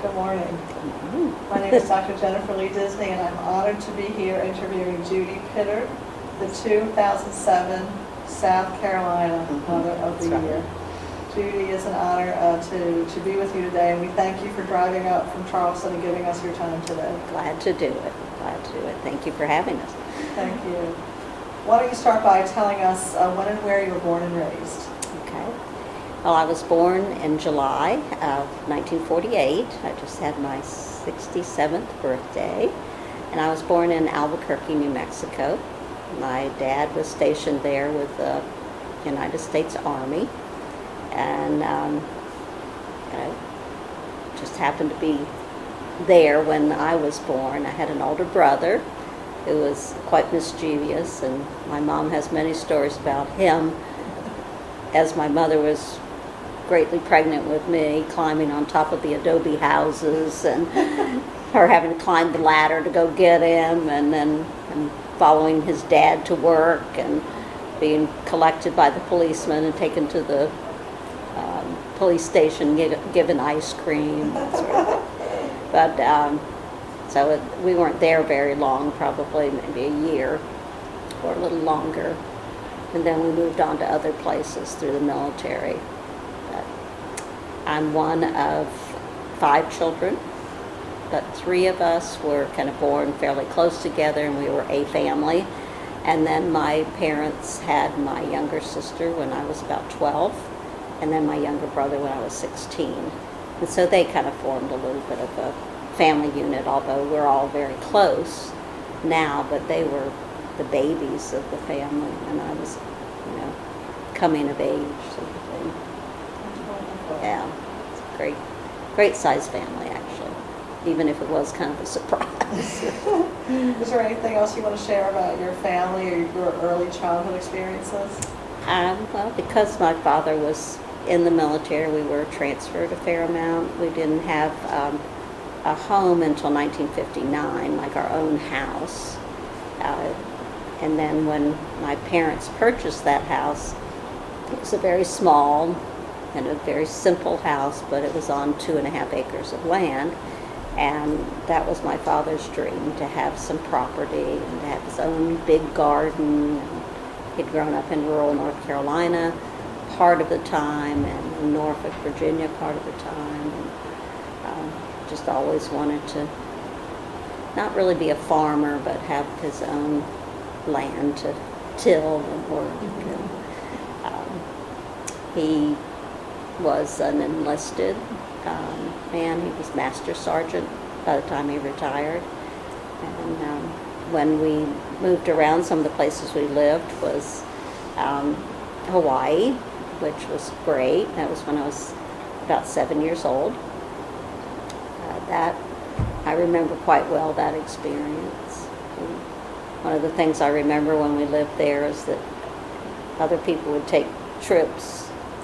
Good morning. My name is Dr. Jennifer Lee Disney, and I'm honored to be here interviewing Judy Pittard, the 2007 South Carolina Mother of the Year. Judy, it's an honor to be with you today, and we thank you for driving up from Charleston and giving us your time today. Glad to do it. Glad to do it. Thank you for having us. Thank you. Why don't you start by telling us when and where you were born and raised? Okay. Well, I was born in July of 1948. I just had my 67th birthday, and I was born in Albuquerque, New Mexico. My dad was stationed there with the United States Army, and just happened to be there when I was born. I had an older brother who was quite mischievous, and my mom has many stories about him, as my mother was greatly pregnant with me, climbing on top of the adobe houses, and her having to climb the ladder to go get him, and following his dad to work, and being collected by the policeman and taken to the police station, given ice cream. But we weren't there very long, probably maybe a year or a little longer. And then we moved on to other places through the military. But I'm one of 5 children, but 3 of us were kind of born fairly close together, and we were a family. And then my parents had my younger sister when I was about 12, and then my younger brother when I was 16. And so they kind of formed a little bit of a family unit, although we're all very close now, but they were the babies of the family, and I was, coming of age sort of thing. Yeah, it's a great size family, actually, even if it was kind of a surprise. Is there anything else you want to share about your family or your early childhood experiences? Well, because my father was in the military, we were transferred a fair amount. We didn't have a home until 1959, like our own house. And then when my parents purchased that house, it was a very small and a very simple house, but it was on 2.5 acres of land. And that was my father's dream, to have some property and to have his own big garden. He'd grown up in rural North Carolina part of the time, and in Norfolk, Virginia part of the time. And just always wanted to not really be a farmer, but have his own land to till and work. He was an enlisted man. He was Master Sergeant by the time he retired. And when we moved around, some of the places we lived was Hawaii, which was great. That was when I was about 7 years old. That I remember quite well, that experience. And one of the things I remember when we lived there is that other people would take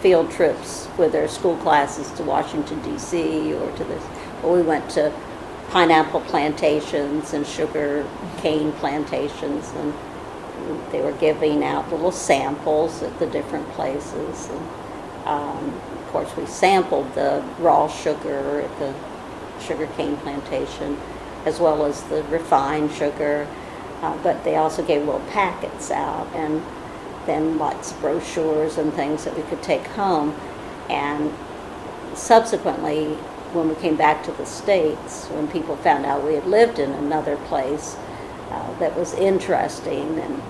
field trips with their school classes to Washington, D.C., or we went to pineapple plantations and sugar cane plantations, and they were giving out little samples at the different places. And of course, we sampled the raw sugar at the sugar cane plantation, as well as the refined sugar, but they also gave little packets out, and then lots of brochures and things that we could take home. And subsequently, when we came back to the States, when people found out we had lived in another place that was interesting, and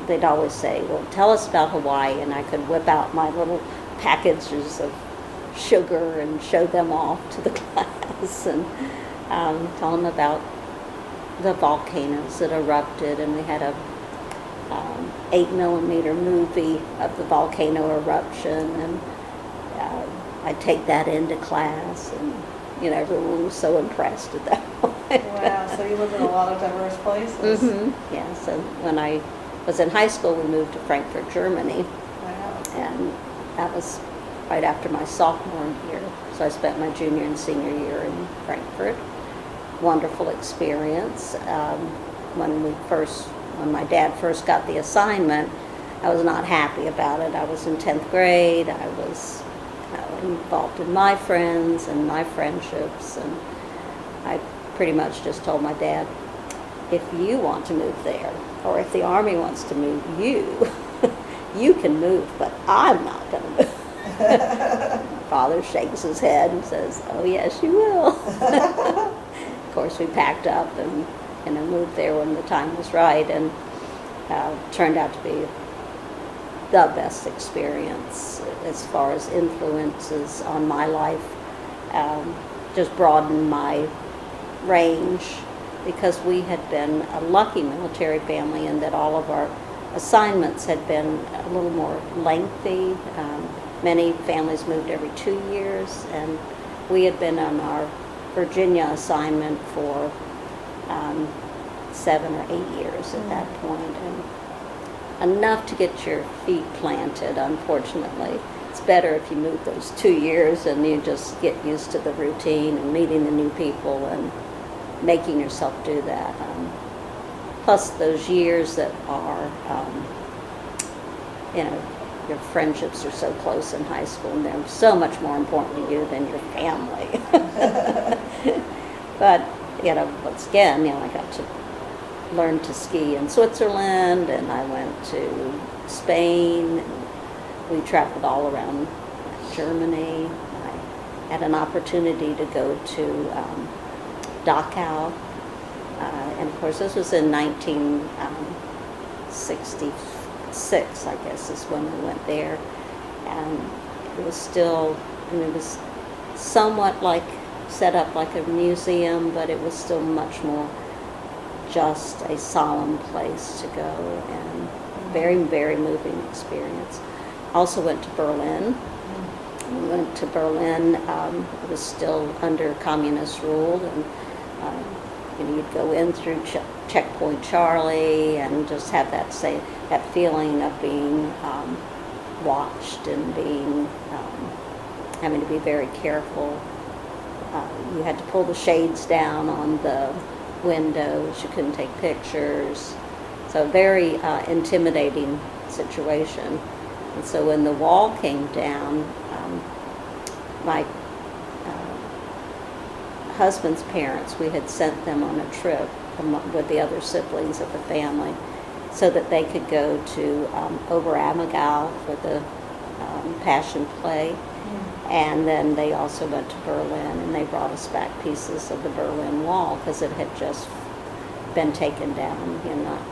they'd always say, well, tell us about Hawaii, and I could whip out my little packages of sugar and show them off to the class, and tell them about the volcanoes that erupted. And we had a 8mm movie of the volcano eruption, and I'd take that into class, and everyone was so impressed at that point. Wow, so you lived in a lot of diverse places. Mm-hmm. Yeah, so when I was in high school, we moved to Frankfurt, Germany. Wow. And that was right after my sophomore year. So I spent my junior and senior year in Frankfurt. Wonderful experience. When my dad first got the assignment, I was not happy about it. I was in 10th grade. I was involved in my friends and my friendships, and I pretty much just told my dad, if you want to move there, or if the Army wants to move you, you can move, but I'm not going to move. Father shakes his head and says, oh yes, you will. Of course, we packed up and moved there when the time was right, and turned out to be the best experience as far as influences on my life. Just broadened my range, because we had been a lucky military family in that all of our assignments had been a little more lengthy. Many families moved every 2 years, and we had been on our Virginia assignment for 7 or 8 years at that point, and enough to get your feet planted, unfortunately. It's better if you move those 2 years and you just get used to the routine and meeting the new people and making yourself do that. Plus those years that are, your friendships are so close in high school, and they're so much more important to you than your family. But, once again, I got to learn to ski in Switzerland, and I went to Spain, and we traveled all around Germany. I had an opportunity to go to Dachau, and of course this was in 1966, I guess, is when we went there, and it was still, it was somewhat set up like a museum, but it was still much more just a solemn place to go, and very, very moving experience. Also went to Berlin. We went to Berlin. It was still under communist rule, and you'd go in through Checkpoint Charlie and just have that feeling of being watched and being having to be very careful. You had to pull the shades down on the windows. You couldn't take pictures. So very intimidating situation. And so when the wall came down, my husband's parents, we had sent them on a trip with the other siblings of the family so that they could go to Oberammergau for the Passion Play. And then they also went to Berlin, and they brought us back pieces of the Berlin Wall because it had just been taken down not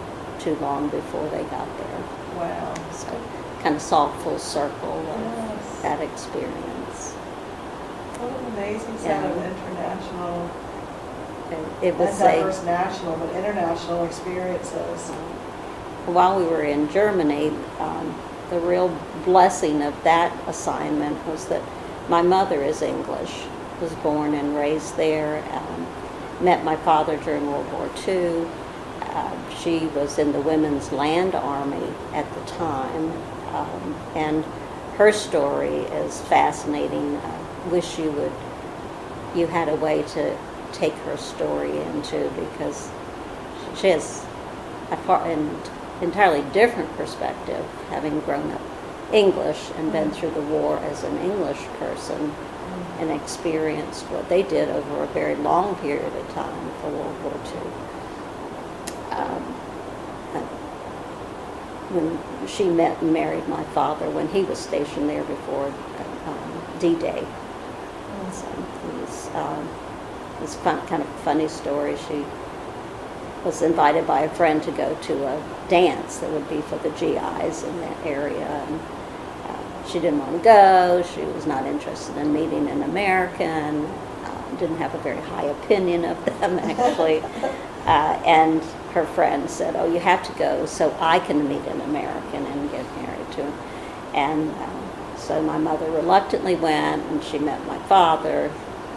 too long before they got there. Wow. So kind of saw full circle of that experience. What an amazing set of international, it was not diverse national, but international experiences. While we were in Germany, the real blessing of that assignment was that my mother is English, was born and raised there, met my father during World War II. She was in the Women's Land Army at the time, and her story is fascinating. I wish you had a way to take her story into, because she has an entirely different perspective, having grown up English and been through the war as an English person and experienced what they did over a very long period of time for World War II. When she met and married my father when he was stationed there before D-Day. So it was kind of a funny story. She was invited by a friend to go to a dance that would be for the GIs in that area. And she didn't want to go. She was not interested in meeting an American. Didn't have a very high opinion of them, actually. And her friend said, oh, you have to go so I can meet an American and get married to him. And so my mother reluctantly went, and she met my father,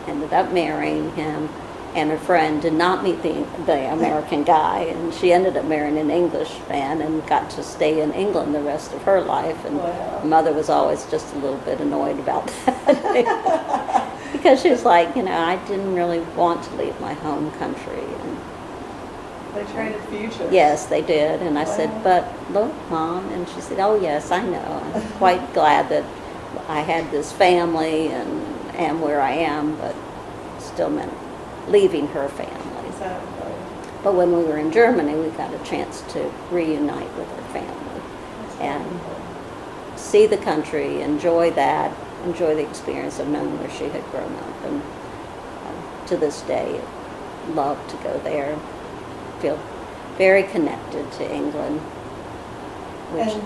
ended up marrying him, and her friend did not meet the American guy, and she ended up marrying an English man and got to stay in England the rest of her life. And wow. Mother was always just a little bit annoyed about that. Because she was like, I didn't really want to leave my home country. And they traded futures. yes, they did. And I Wow. said, but look, Mom. And she said, oh, yes, I know. I'm quite glad that I had this family and am where I am, but still meant leaving her family. Exactly. But when we were in Germany, we got a chance to reunite with her family and see the country, enjoy that, enjoy the experience of knowing where she had grown up. And to this day, love to go there, feel very connected to England. And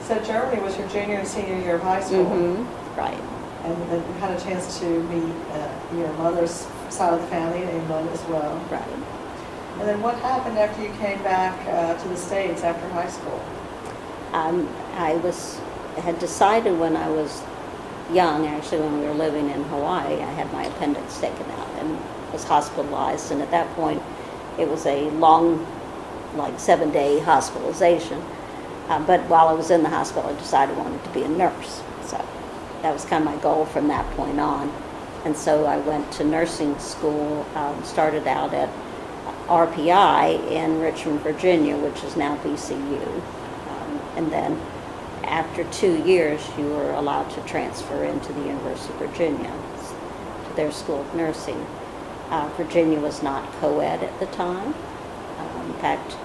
so Germany was your junior and senior year of high school. Right. And then you had a chance to meet your mother's side of the family in England as well. Right. And then what happened after you came back to the States after high school? I had decided when I was young, actually when we were living in Hawaii, I had my appendix taken out and was hospitalized. And at that point, it was a long, like 7-day hospitalization. But while I was in the hospital, I decided I wanted to be a nurse. So that was kind of my goal from that point on. And so I went to nursing school, started out at RPI in Richmond, Virginia, which is now VCU. And then after 2 years, you were allowed to transfer into the University of Virginia to their school of nursing. Virginia was not co-ed at the time. In fact,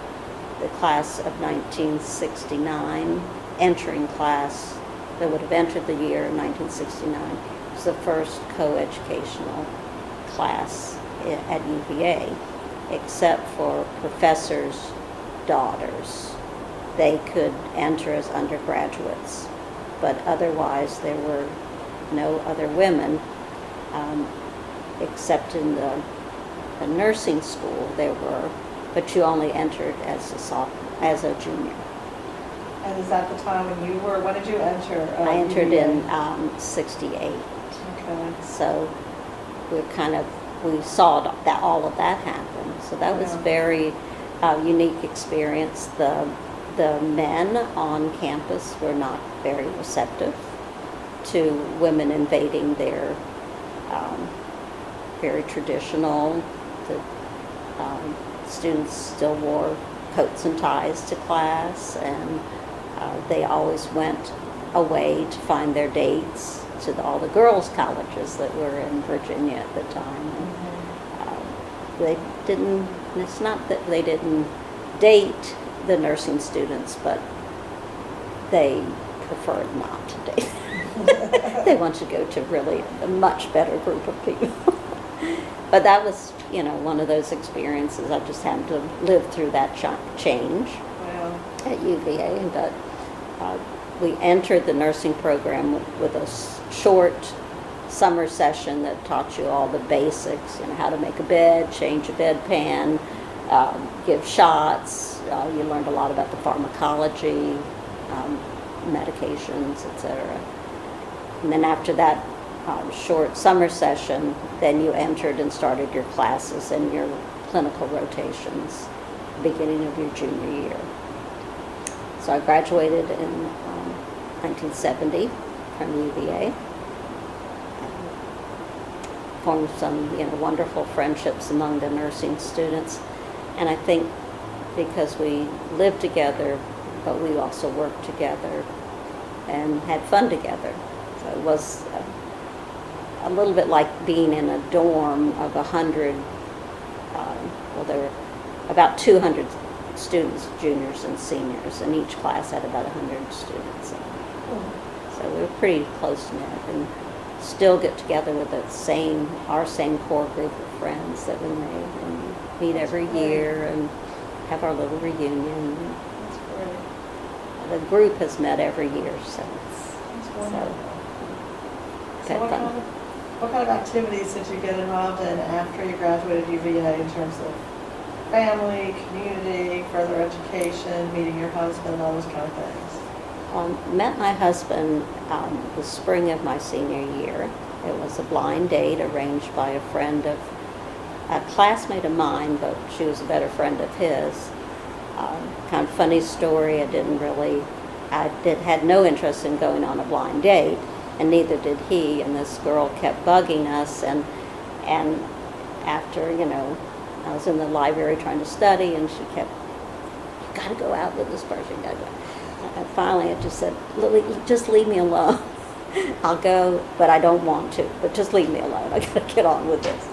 the class of 1969, entering class that would have entered the year of 1969, was the first co-educational class at UVA, except for professors' daughters. They could enter as undergraduates, but otherwise there were no other women, except in the nursing school there were, but you only entered as a junior. And is that the time when did you enter? I entered in 68. Okay. So we saw that all of that happen. So that was very unique experience. The men on campus were not very receptive to women invading their very traditional. The students still wore coats and ties to class, and they always went away to find their dates to all the girls' colleges that were in Virginia at the time. They didn't, it's not that they didn't date the nursing students, but they preferred not to date. They want to go to really a much better group of people. But that was, one of those experiences. I just happened to live through that change at UVA. But we entered the nursing program with a short summer session that taught you all the basics, how to make a bed, change a bedpan, give shots. You learned a lot about the pharmacology, medications, etc. And then after that short summer session, then you entered and started your classes and your clinical rotations beginning of your junior year. So I graduated in 1970 from UVA. Formed some wonderful friendships among the nursing students. And I think because we lived together, but we also worked together and had fun together. So it was a little bit like being in a dorm of 100, there were about 200 students, juniors and seniors, and each class had about 100 students. So we were pretty close-knit and still get together with our same core group of friends that we made, and meet every year and have our little reunion. That's great. The group has met every year since. That's wonderful. So So what kind of activities did you get involved in after you graduated UVA in terms of family, community, further education, meeting your husband, all those kind of things? Met my husband the spring of my senior year. It was a blind date arranged by a classmate of mine, but she was a better friend of his. Kind of funny story. I had no interest in going on a blind date, and neither did he. And this girl kept bugging us, and after I was in the library trying to study, and she kept, "You got to go out with this person, you got to go." And finally, I just said, "Lily, just leave me alone." I'll go, but I don't want to. But just leave me alone. I got to get on with this.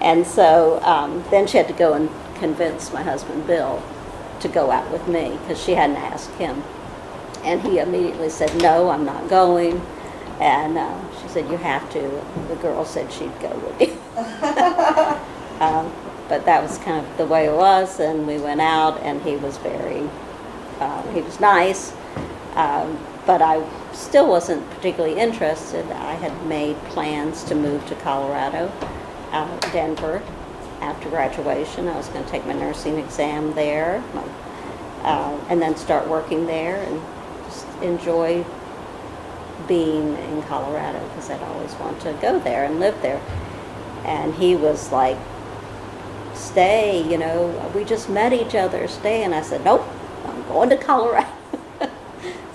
And so then she had to go and convince my husband, Bill, to go out with me because she hadn't asked him. And he immediately said, no, I'm not going. And she said, you have to. The girl said she'd go with you. But that was kind of the way it was. And we went out, and he was he was nice. But I still wasn't particularly interested. I had made plans to move to Colorado, Denver, after graduation. I was going to take my nursing exam there, and then start working there and just enjoy being in Colorado because I'd always want to go there and live there. And he was like, stay, we just met each other, stay. And I said, nope, I'm going to Colorado.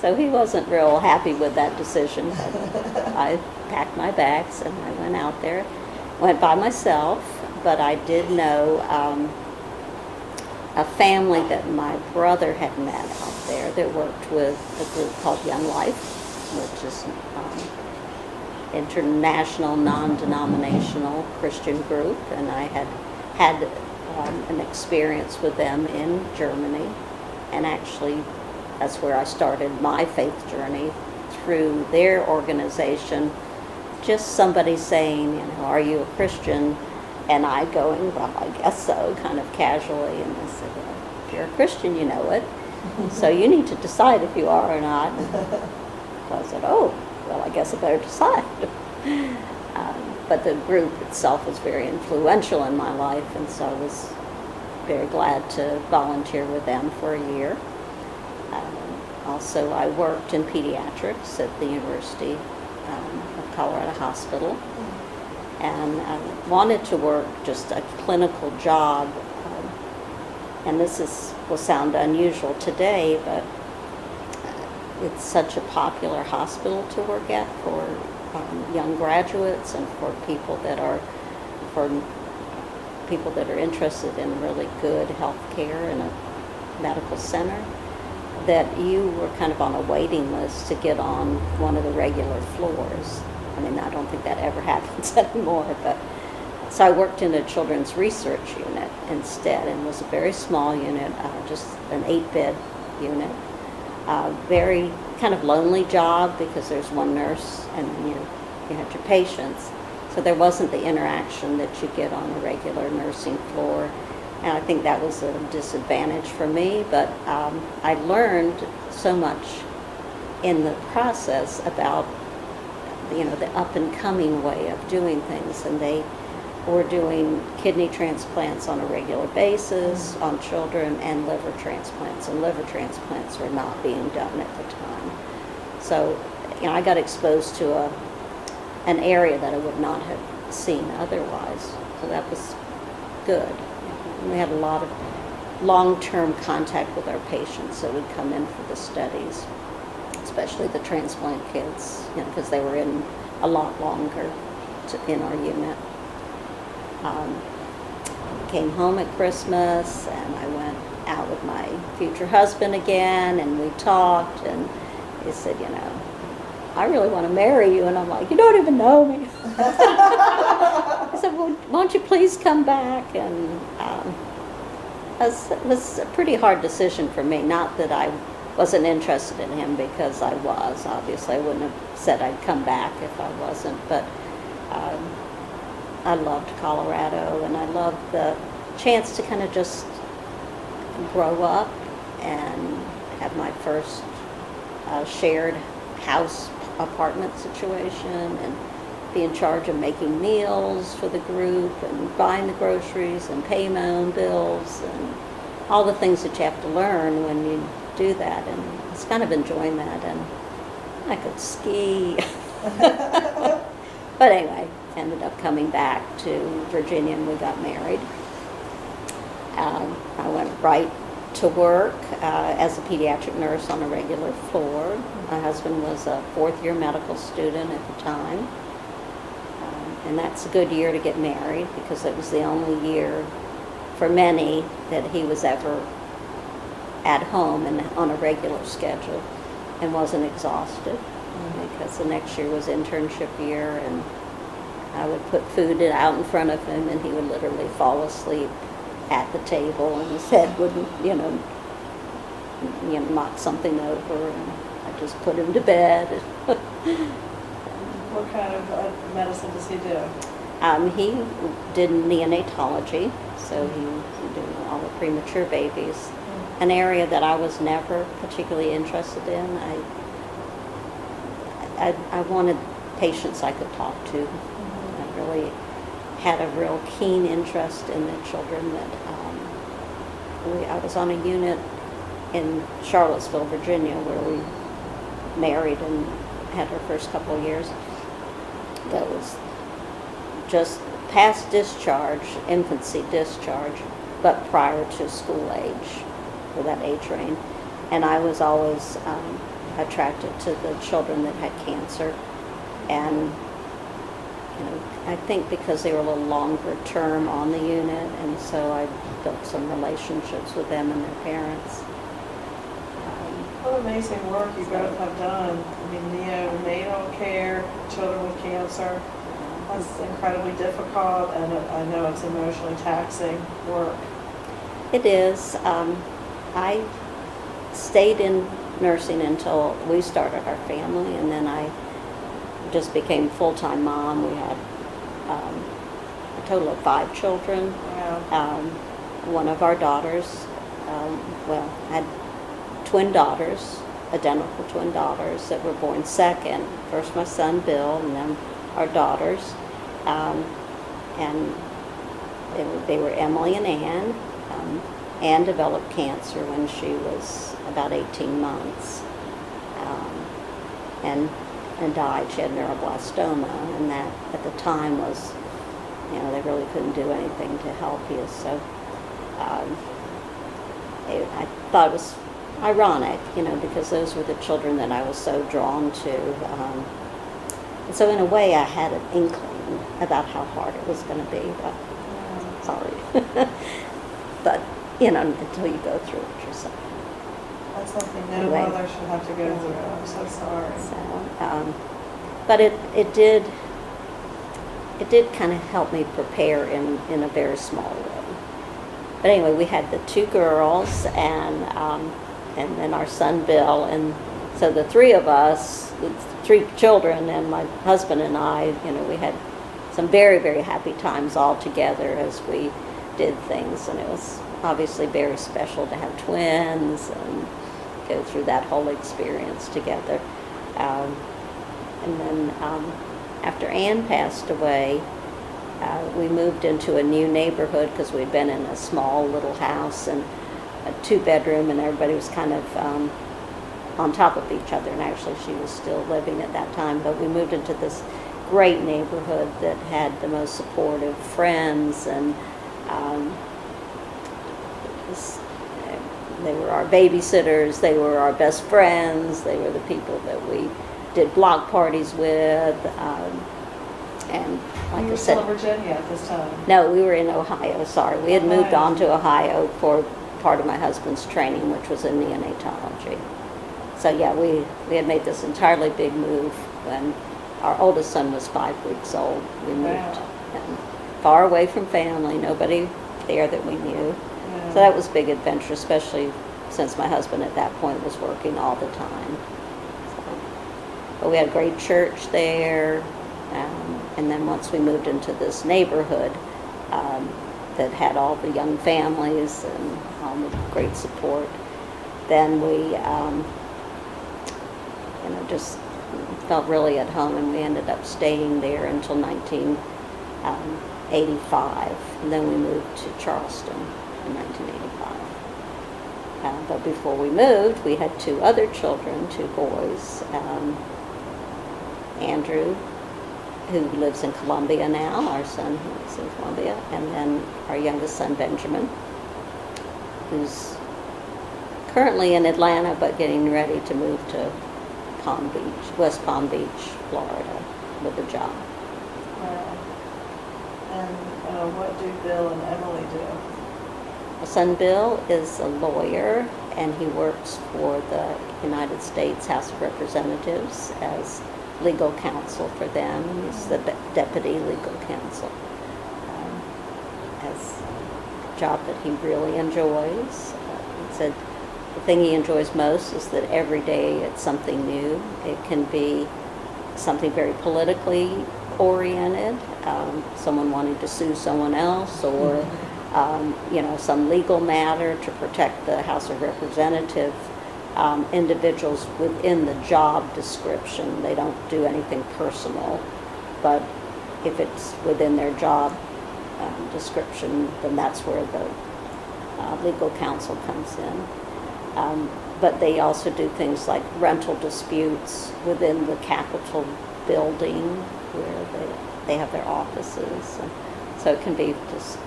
So he wasn't real happy with that decision. But I packed my bags and I went out there. Went by myself, but I did know a family that my brother had met out there that worked with a group called Young Life, which is international, non-denominational Christian group, and I had an experience with them in Germany, and actually that's where I started my faith journey, through their organization. Just somebody saying, are you a Christian? And I going, well, I guess so, kind of casually. And they said, well, if you're a Christian, you know it. So you need to decide if you are or not. So I said, oh, well, I guess I better decide. But the group itself was very influential in my life, and so I was very glad to volunteer with them for a year. Also, I worked in pediatrics at the University of Colorado Hospital, and I wanted to work just a clinical job. And this will sound unusual today, but it's such a popular hospital to work at for young graduates and for people that are interested in really good health care in a medical center, that you were kind of on a waiting list to get on one of the regular floors. I mean, I don't think that ever happens anymore, but so I worked in a children's research unit instead, and it was a very small unit, just an 8-bed unit. Very kind of lonely job because there's one nurse and then you have your patients. So there wasn't the interaction that you get on a regular nursing floor. And I think that was a disadvantage for me, but I learned so much in the process about, the up-and-coming way of doing things. And they were doing kidney transplants on a regular basis on children, and liver transplants. And liver transplants were not being done at the time. So, I got exposed to an area that I would not have seen otherwise. So that was good. We had a lot of long-term contact with our patients that would come in for the studies, especially the transplant kids, because they were in a lot longer in our unit. Came home at Christmas, and I went out with my future husband again, and we talked, and he said, I really want to marry you. And I'm like, you don't even know me. I said, well, won't you please come back? And it was a pretty hard decision for me. Not that I wasn't interested in him, because I was. Obviously, I wouldn't have said I'd come back if I wasn't. But I loved Colorado, and I loved the chance to kind of just grow up and have my first shared house apartment situation, and be in charge of making meals for the group and buying the groceries and pay my own bills and all the things that you have to learn when you do that. And I was kind of enjoying that, and I could ski. But anyway, ended up coming back to Virginia, and we got married. I went right to work as a pediatric nurse on a regular floor. My husband was a fourth-year medical student at the time. And that's a good year to get married, because it was the only year for many that he was ever at home and on a regular schedule and wasn't exhausted. because the next year was internship year, and I would put food out in front of him, and he would literally fall asleep at the table, and his head wouldn't, knock something over, and I just put him to bed. What kind of medicine does he do? He did neonatology, so he did all the premature babies, an area that I was never particularly interested in. I wanted patients I could talk to. I really had a real keen interest in the children that I was on a unit in Charlottesville, Virginia, where we married and had our first couple of years. That was just past discharge, infancy discharge, but prior to school age, for that age range. And I was always attracted to the children that had cancer. And I think because they were a little longer term on the unit, and so I built some relationships with them and their parents. What amazing work you both have done. I mean, neonatal care, children with cancer. That's incredibly difficult, and I know it's emotionally taxing work. It is. I stayed in nursing until we started our family, and then I just became full-time mom. We had a total of 5 children. Wow. One of our daughters, I had twin daughters, identical twin daughters that were born second. First my son Bill, and then our daughters. And they were Emily and Ann. Ann developed cancer when she was about 18 months, and died. She had neuroblastoma, and that at the time was, they really couldn't do anything to help you. So I thought it was ironic, because those were the children that I was so drawn to. And so in a way I had an inkling about how hard it was going to be, but sorry. But, until you go through it yourself. That's something no Anyway. mother should have to go through. I'm so sorry. So, but it did kind of help me prepare in a very small way. But anyway, we had the 2 girls and then our son Bill, and so the 3 of us, the 3 children, and my husband and I, we had some very, very happy times all together as we did things, and it was obviously very special to have twins and go through that whole experience together. And then after Ann passed away, we moved into a new neighborhood because we'd been in a small little house and a 2-bedroom, and everybody was kind of on top of each other, and actually she was still living at that time. But we moved into this great neighborhood that had the most supportive friends, and they were our babysitters, they were our best friends, they were the people that we did block parties with, and like You I were said, still in Virginia at this time. no, we were in Ohio, sorry. We had moved Ohio. on to Ohio for part of my husband's training, which was in neonatology. So yeah, we had made this entirely big move when our oldest son was 5 weeks old. We moved Wow. and far away from family, nobody there that we knew. Yeah. So that was a big adventure, especially since my husband at that point was working all the time. So, but we had a great church there, and then once we moved into this neighborhood that had all the young families and all the great support, then we just felt really at home, and we ended up staying there until 1985, and then we moved to Charleston in 1985. But before we moved, we had 2 other children, 2 boys. Andrew, who lives in Columbia now, our son who lives in Columbia, and then our youngest son, Benjamin, who's currently in Atlanta but getting ready to move to Palm Beach, West Palm Beach, Florida, with a job. Wow. And what do Bill and Emily do? My son Bill is a lawyer, and he works for the United States House of Representatives as legal counsel for them. He's the deputy legal counsel. As a job that he really enjoys. He said the thing he enjoys most is that every day it's something new. It can be something very politically oriented, someone wanting to sue someone else, or some legal matter to protect the House of Representatives. Individuals within the job description, they don't do anything personal, but if it's within their job description, then that's where the legal counsel comes in. But they also do things like rental disputes within the Capitol building where they have their offices. And so it can be just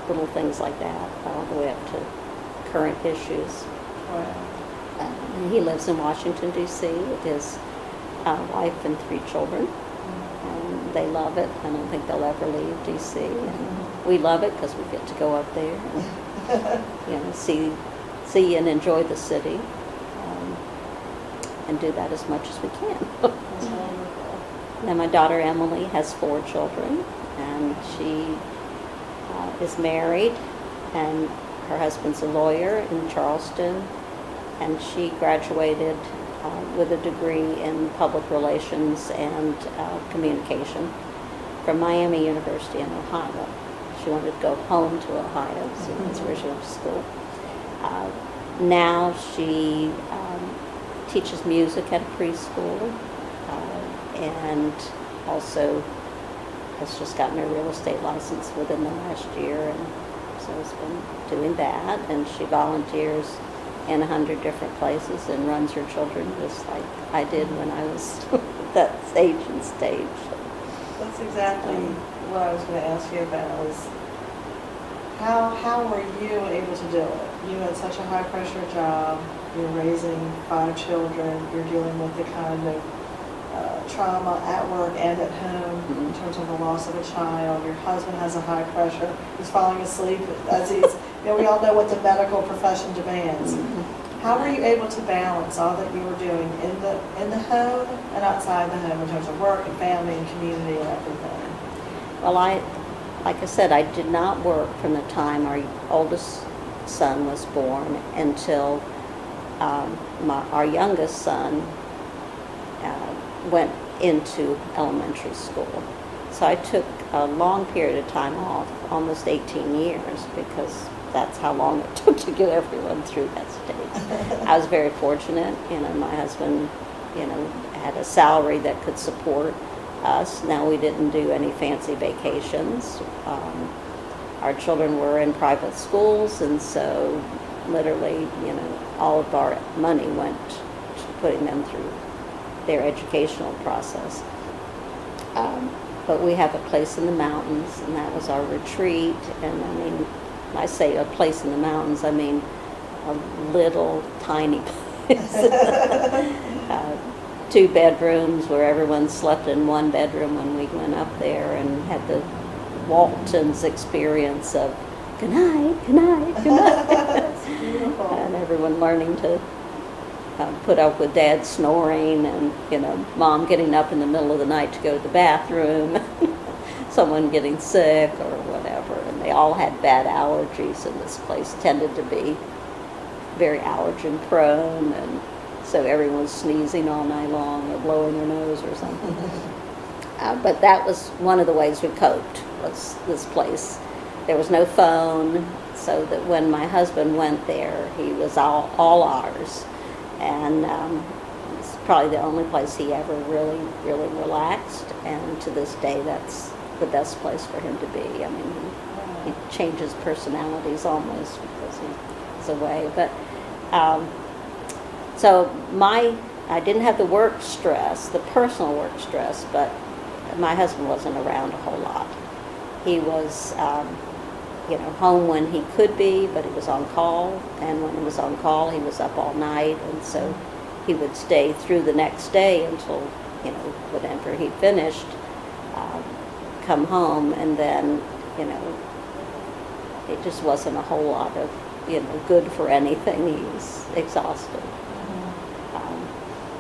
little things like that, all the way up to current issues. Wow. He lives in Washington, D.C. with his wife and 3 children. And they love it. I don't think they'll ever leave D.C. And we love it because we get to go up there and see and enjoy the city, and do that as much as we can. That's wonderful. And my daughter Emily has 4 children, and she is married, and her husband's a lawyer in Charleston, and she graduated with a degree in public relations and communication from Miami University in Ohio. She wanted to go home to Ohio, so that's where she went to school. Now she teaches music at a preschool, and also has just gotten her real estate license within the last year, and so has been doing that. And she volunteers in 100 different places and runs her children just like I did when I was that age and stage. That's exactly what I was going to ask you about, is how were you able to do it? You had such a high pressure job, you're raising 5 children, you're dealing with the kind of trauma at work and at home in terms of the loss of a child. Your husband has a high pressure, he's falling asleep as he's, we all know what the medical profession demands. How were you able to balance all that you were doing in the home and outside the home in terms of work and family and community and everything? Well, like I said, I did not work from the time our oldest son was born until our youngest son went into elementary school. So I took a long period of time off, almost 18 years, because that's how long it took to get everyone through that stage. I was very fortunate, my husband, had a salary that could support us. Now, we didn't do any fancy vacations. Our children were in private schools, and so literally, all of our money went to putting them through their educational process. But we have a place in the mountains, and that was our retreat. And I mean, I say a place in the mountains, I mean a little tiny place. 2 bedrooms where everyone slept in one bedroom when we went up there, and had the Walton's experience of good night, good night, good night. That's beautiful. And everyone learning to put up with Dad snoring, and Mom getting up in the middle of the night to go to the bathroom, someone getting sick or whatever. And they all had bad allergies, and this place tended to be very allergen prone, and so everyone was sneezing all night long or blowing their nose or something. But that was one of the ways we coped, was this place. There was no phone, so that when my husband went there, he was all ours. And it's probably the only place he ever really, really relaxed. And to this day, that's the best place for him to be. I mean, he changes personalities almost because he's away. But so I didn't have the work stress, the personal work stress, but my husband wasn't around a whole lot. He was, home when he could be, but he was on call. And when he was on call, he was up all night. And so he would stay through the next day until, whenever he finished, come home. And then, it just wasn't a whole lot of good for anything. He was exhausted.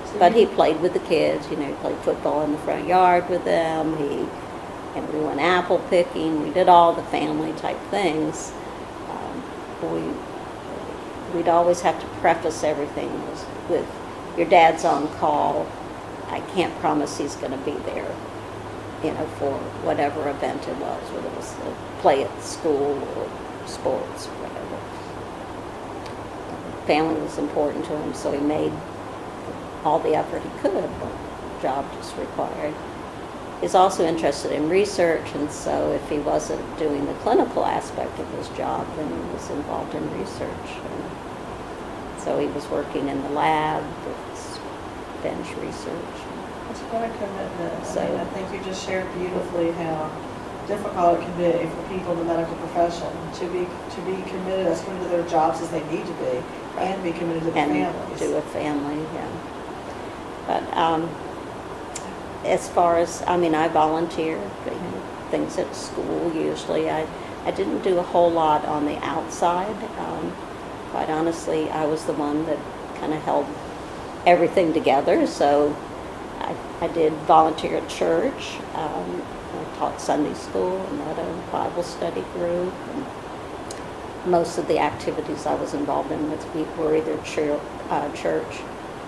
So But he you- played with the kids, he played football in the front yard with them. We went apple picking. We did all the family type things. We'd always have to preface everything with, your dad's on call. I can't promise he's going to be there, for whatever event it was, whether it was a play at school or sports or whatever. Family was important to him, so he made all the effort he could, but the job just required. He's also interested in research, and so if he wasn't doing the clinical aspect of his job, then he was involved in research. And so he was working in the lab with bench research. That's quite a commitment. So- I think you just shared beautifully how difficult it can be for people in the medical profession to be committed, as committed to their jobs as they need to be, and be committed to the And families. do a family, yeah. But as far as, I volunteered, things at school usually. I didn't do a whole lot on the outside. Quite honestly, I was the one that kind of held everything together, so I did volunteer at church. I taught Sunday school and led a Bible study group. And most of the activities I was involved in were either church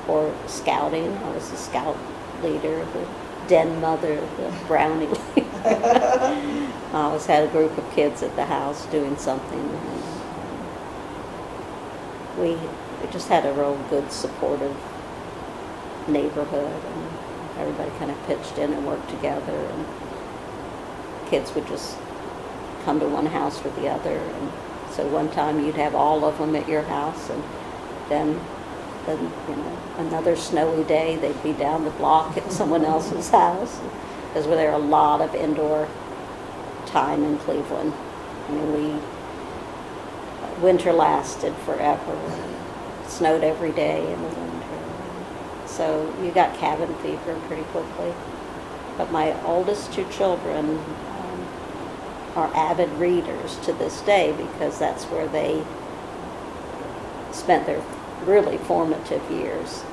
or scouting. I was the scout leader, the den mother, the brownie leader. I always had a group of kids at the house doing something. And, we just had a real good, supportive neighborhood, and everybody kind of pitched in and worked together. And kids would just come to one house or the other. And so one time you'd have all of them at your house, and then another snowy day they'd be down the block at someone else's house, because there were a lot of indoor time in Cleveland. Winter lasted forever. It snowed every day in the winter, so you got cabin fever pretty quickly. But my oldest two children are avid readers to this day, because that's where they spent their really formative years,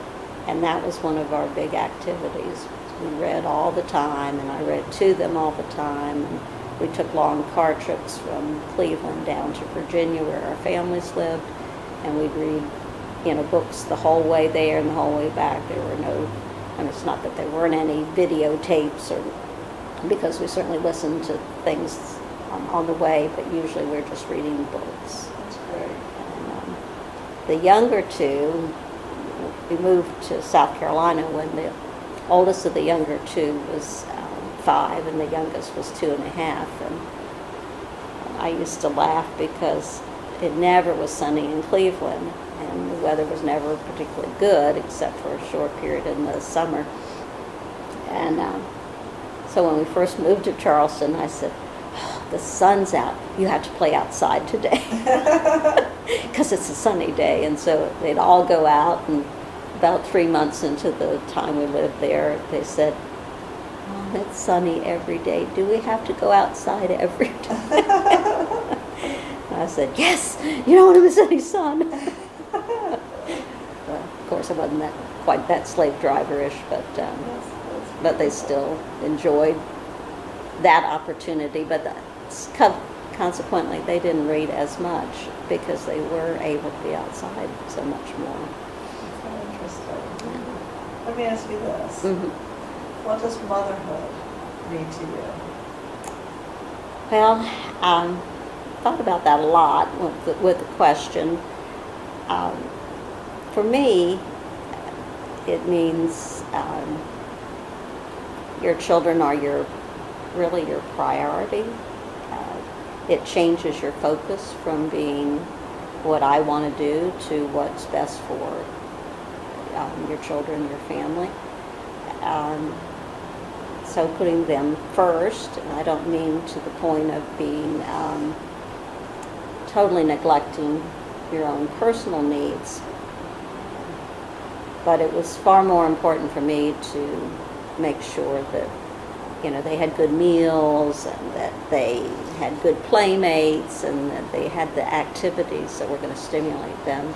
and that was one of our big activities. We read all the time, and I read to them all the time. And we took long car trips from Cleveland down to Virginia, where our families lived, and we'd read, books the whole way there and the whole way back. There were no, and it's not that there weren't any videotapes, or because we certainly listened to things on the way, but usually we're just reading books. That's great. And, the younger two, we moved to South Carolina when the oldest of the younger two was 5, and the youngest was 2.5. And I used to laugh because it never was sunny in Cleveland, and the weather was never particularly good except for a short period in the summer. And so when we first moved to Charleston, I said, the sun's out, you have to play outside today, because it's a sunny day. And so they'd all go out, and about 3 months into the time we lived there, they said, oh, it's sunny every day. Do we have to go outside every day? I said, yes, you don't want to miss any sun. Well, of course, I wasn't quite that slave driver-ish, but they still enjoyed that opportunity. But consequently, they didn't read as much because they were able to be outside so much more. That's interesting. Let me ask you this. Mm-hmm. What does motherhood mean to you? Well, thought about that a lot with the question. For me, it means your children are really your priority. It changes your focus from being what I want to do to what's best for your children, your family. So putting them first, and I don't mean to the point of being totally neglecting your own personal needs, but it was far more important for me to make sure that they had good meals, and that they had good playmates, and that they had the activities that were going to stimulate them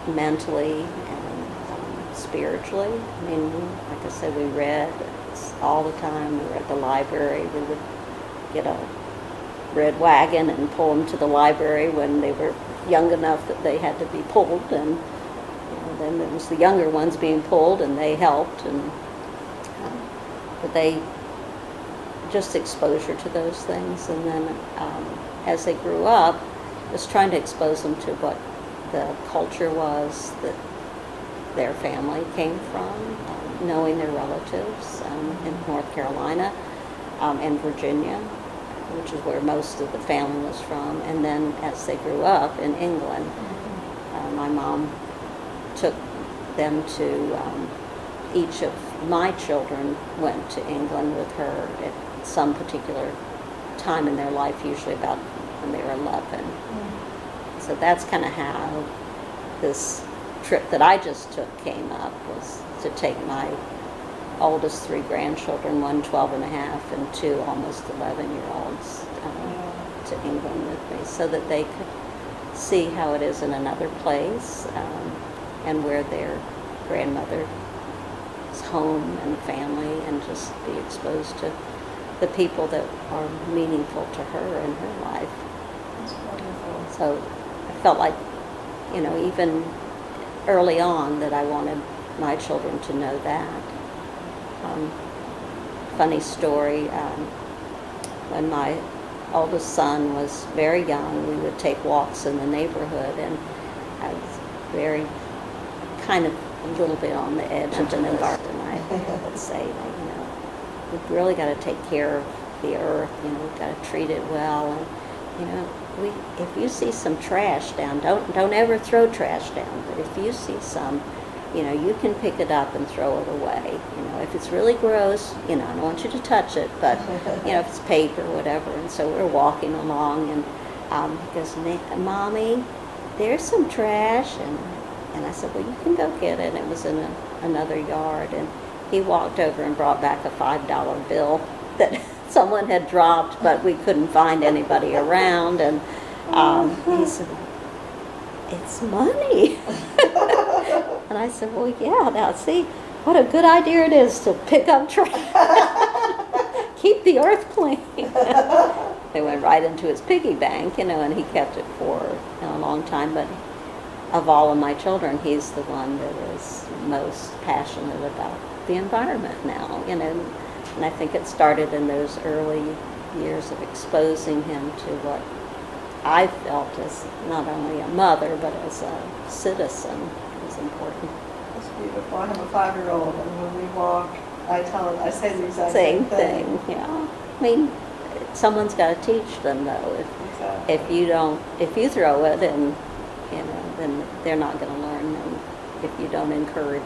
mentally and spiritually. I mean, like I said, we read all the time. We were at the library. We would get a red wagon and pull them to the library when they were young enough that they had to be pulled, and then there was the younger ones being pulled, and they helped, and but they just exposure to those things. And then as they grew up, was trying to expose them to what the culture was that their family came from, knowing their relatives in North Carolina and Virginia, which is where most of the family was from. And then as they grew up in England, my mom took them to, each of my children went to England with her at some particular time in their life, usually about when they were 11. So that's kind of how this trip that I just took came up, was to take my oldest 3 grandchildren, one 12 and a half and 2 almost 11-year-olds to England with me, so that they could see how it is in another place, and where their grandmother's home and family, and just be exposed to the people that are meaningful to her in her life. That's wonderful. So I felt like, even early on, that I wanted my children to know that. Funny story, when my oldest son was very young, we would take walks in the neighborhood, and I was very kind of a little bit on the edge of an environment. And I would say, we've really got to take care of the earth, we've got to treat it well, and if you see some trash down, don't ever throw trash down, but if you see some, you can pick it up and throw it away. If it's really gross, I don't want you to touch it, but if it's paper or whatever. And so we're walking along, and he goes, "Mommy, there's some trash," and I said, "Well, you can go get it." And it was in another yard, and he walked over and brought back a $5 bill that someone had dropped, but we couldn't find anybody around. And he said, "It's money." And I said, "Well, yeah, now see, what a good idea it is to pick up trash. Keep the earth clean." They went right into his piggy bank, and he kept it for a long time. But of all of my children, he's the one that is most passionate about the environment now, and I think it started in those early years of exposing him to what I felt as not only a mother, but as a citizen was important. That's beautiful. I have a 5-year-old, and when we walk, I say the exact Same thing, yeah. I mean, someone's got to teach them, though. Exactly. If you throw it, and then they're not going to learn. And if you don't encourage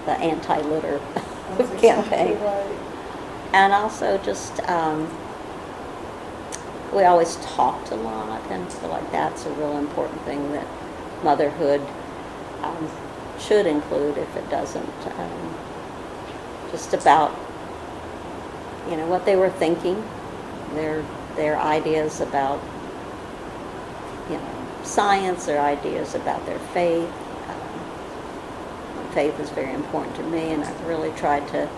the anti-litter campaign. Exactly right. And also just, we always talked a lot, and I feel like that's a real important thing that motherhood should include, if it doesn't. Just about, what they were thinking, their ideas about, science, their ideas about their faith. Faith is very important to me, and I've really tried to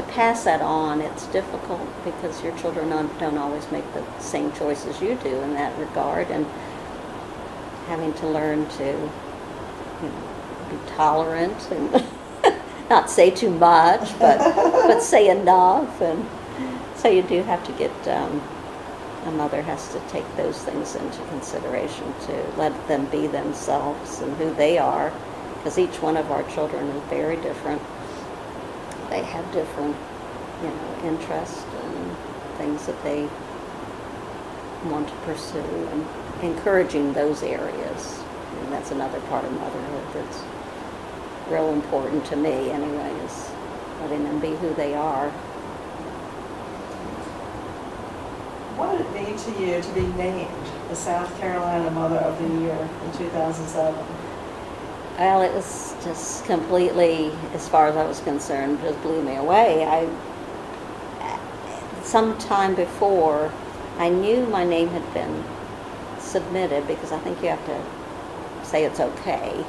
pass that on. It's difficult because your children don't always make the same choices you do in that regard, and having to learn to be tolerant and not say too much, but say enough. And so you do have to get, a mother has to take those things into consideration, to let them be themselves and who they are, because each one of our children is very different. They have different, interests and things that they want to pursue, and encouraging those areas. And that's another part of motherhood that's real important to me anyway, is letting them be who they are. What did it mean to you to be named the South Carolina Mother of the Year in 2007? Well, it was just completely, as far as I was concerned, just blew me away. sometime before, I knew my name had been submitted, because I think you have to say it's okay.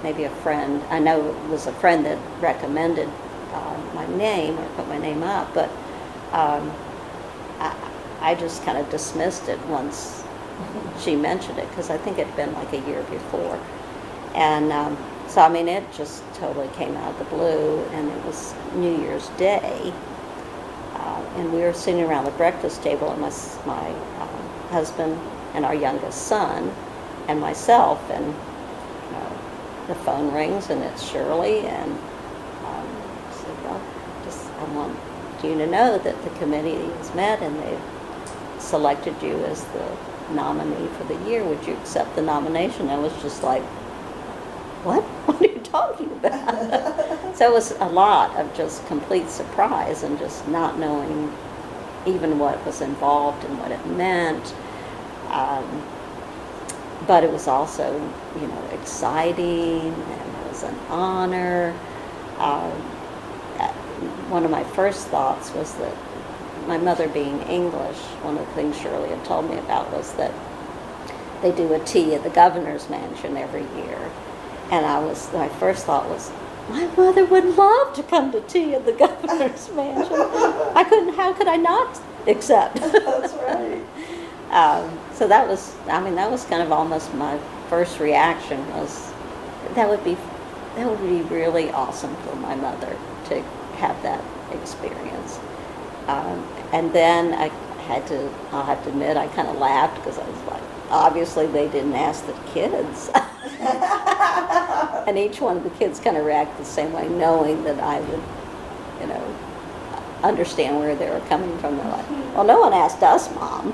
Maybe a friend, I know it was a friend that recommended my name or put my name up, but I just kind of dismissed it once she mentioned it, because I think it had been like a year before. And so, I mean, it just totally came out of the blue, and it was New Year's Day. And we were sitting around the breakfast table, and my husband and our youngest son and myself, and the phone rings, and it's Shirley, and I said, well, I want you to know that the committee has met, and they've selected you as the nominee for the year. Would you accept the nomination? I was just like, what? What are you talking about? So it was a lot of just complete surprise and just not knowing even what was involved and what it meant. But it was also, exciting, and it was an honor. One of my first thoughts was that my mother being English, one of the things Shirley had told me about was that they do a tea at the governor's mansion every year. And my first thought was, my mother would love to come to tea at the governor's mansion. How could I not accept? That's right. So that was kind of almost my first reaction was, that would be really awesome for my mother to have that experience. And then I'll have to admit, I kind of laughed, because I was like, obviously they didn't ask the kids. And each one of the kids kind of reacted the same way, knowing that I would, understand where they were coming from. They're like, well, no one asked us, Mom.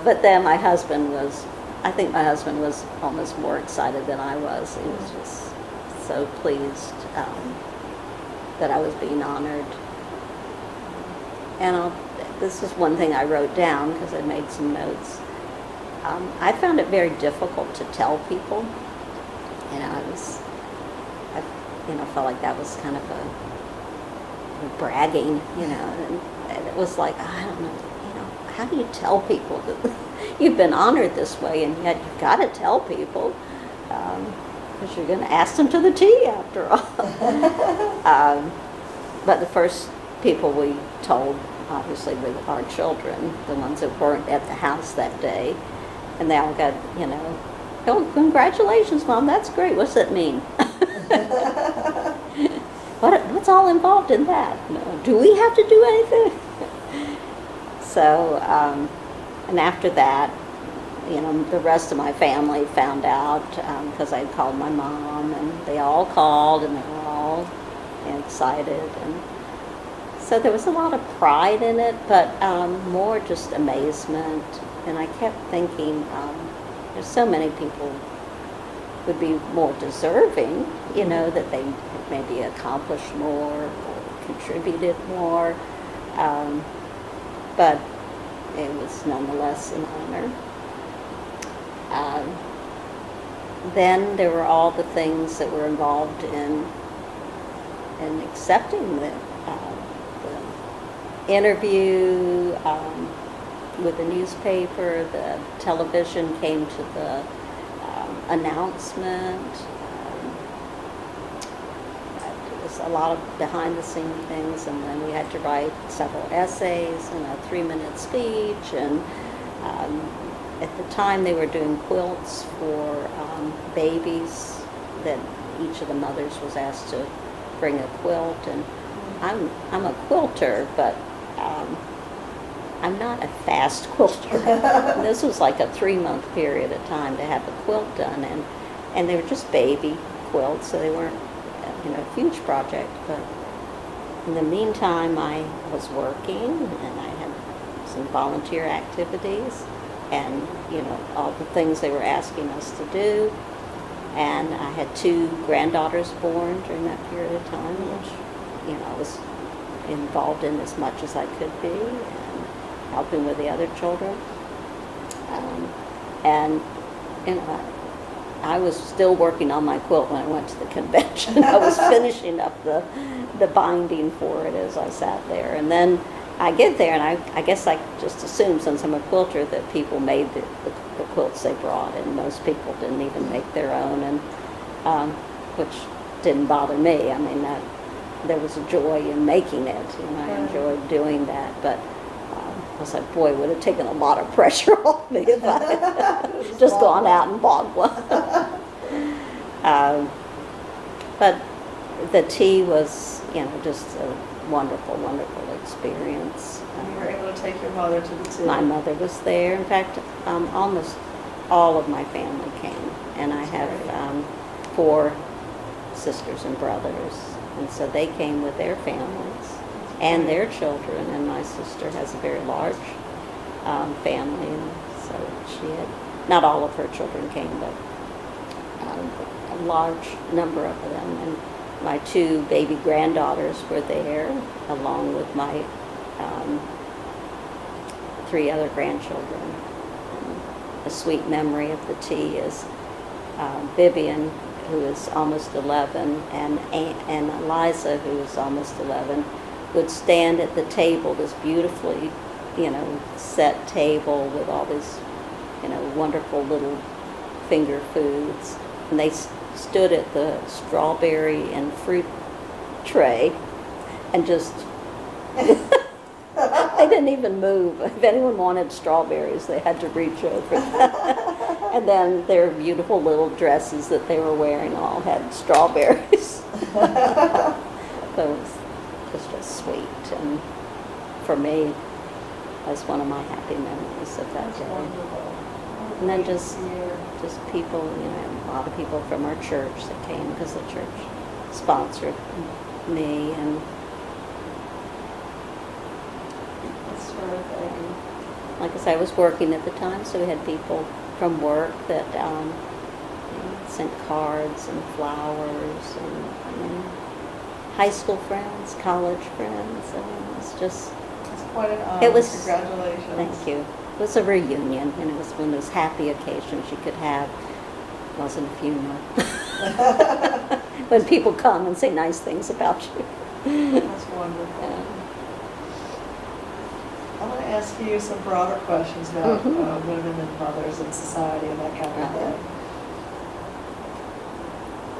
But then I think my husband was almost more excited than I was. He was just so pleased that I was being honored. And this is one thing I wrote down, because I made some notes. I found it very difficult to tell people. I felt like that was kind of a bragging, and it was like, I don't know, how do you tell people that you've been honored this way, and yet you've got to tell people, because you're going to ask them to the tea after all. But the first people we told, obviously, were our children, the ones that weren't at the house that day, and they all got, oh, congratulations, Mom, that's great. What's that mean? What's all involved in that? Do we have to do anything? So, and after that, the rest of my family found out, because I called my mom, and they all called, and they were all excited. And so there was a lot of pride in it, but more just amazement. And I kept thinking, there's so many people would be more deserving, that they had maybe accomplished more or contributed more. But it was nonetheless an honor. Then there were all the things that were involved in accepting the interview with the newspaper. The television came to the announcement. There was a lot of behind-the-scene things, and then we had to write several essays and a 3-minute speech. And at the time, they were doing quilts for babies, that each of the mothers was asked to bring a quilt. And I'm a quilter, but I'm not a fast quilter. This was like a 3-month period of time to have a quilt done, and they were just baby quilts, so they weren't a huge project. But in the meantime, I was working, and I had some volunteer activities, and all the things they were asking us to do. And I had 2 granddaughters born during that period of time, which I was involved in as much as I could be, and helping with the other children. And I was still working on my quilt when I went to the convention. I was finishing up the binding for it as I sat there. And then I get there, and I guess I just assumed, since I'm a quilter, that people made the quilts they brought, and most people didn't even make their own, and which didn't bother me. I mean, there was a joy in making it, and I enjoyed doing that. But I was like, boy, it would have taken a lot of pressure off me if I had just gone out and bought one. But the tea was, just a wonderful, wonderful experience. You were able to take your mother to the tea. My mother was there. In fact, almost all of my family came, and I have 4 sisters and brothers, and so they came with their families and their children, and my sister has a very large family, and so she had, not all of her children came, but a large number of them, and my 2 baby granddaughters were there, along with my 3 other grandchildren. And a sweet memory of the tea is Vivian, who is almost 11, and Eliza, who is almost 11, would stand at the table, this beautifully, set table with all these, wonderful little finger foods. And they stood at the strawberry and fruit tray and just, they didn't even move. If anyone wanted strawberries, they had to reach over. And then their beautiful little dresses that they were wearing all had strawberries. So it was just sweet, and for me, that's one of my happy memories of that day. And then just people, a lot of people from our church that came, because the church sponsored me, and That's terrific. like I said, I was working at the time, so we had people from work that sent cards and flowers, and high school friends, college friends, and it's just. It's quite an honor. It was. Congratulations. Thank you. It was a reunion, and it was one of those happy occasions you could have. It wasn't a funeral. When people come and say nice things about you. That's wonderful. I'm going to ask you some broader questions about women and mothers and society and that kind of thing.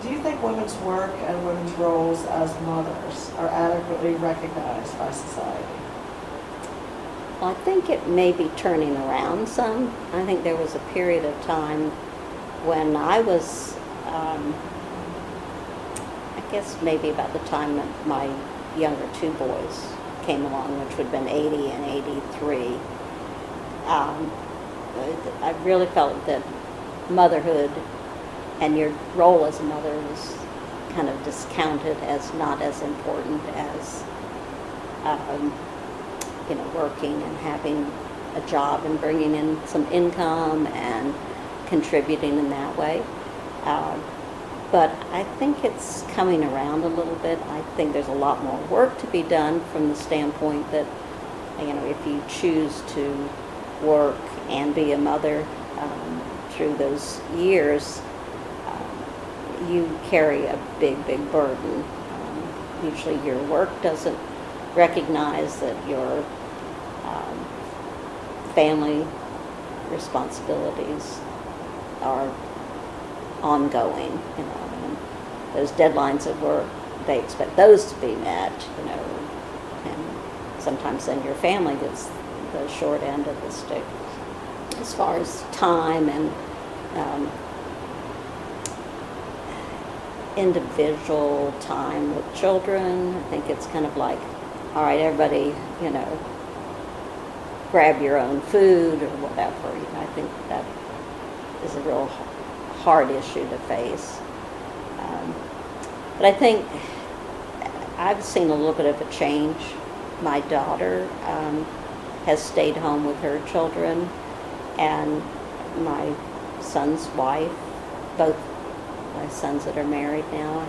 Do you think women's work and women's roles as mothers are adequately recognized by society? Well, I think it may be turning around some. I think there was a period of time when I was, I guess maybe about the time that my younger 2 boys came along, which would have been 80 and 83. I really felt that motherhood and your role as a mother was kind of discounted as not as important as working and having a job and bringing in some income and contributing in that way. But I think it's coming around a little bit. I think there's a lot more work to be done from the standpoint that, if you choose to work and be a mother through those years, you carry a big, big burden. Usually your work doesn't recognize that your family responsibilities are ongoing, and those deadlines at work, they expect those to be met, and sometimes then your family gets the short end of the stick as far as time and individual time with children. I think it's kind of like, all right, everybody, grab your own food or whatever. I think that is a real hard issue to face. But I think I've seen a little bit of a change. My daughter has stayed home with her children, and my son's wife, both my sons that are married now,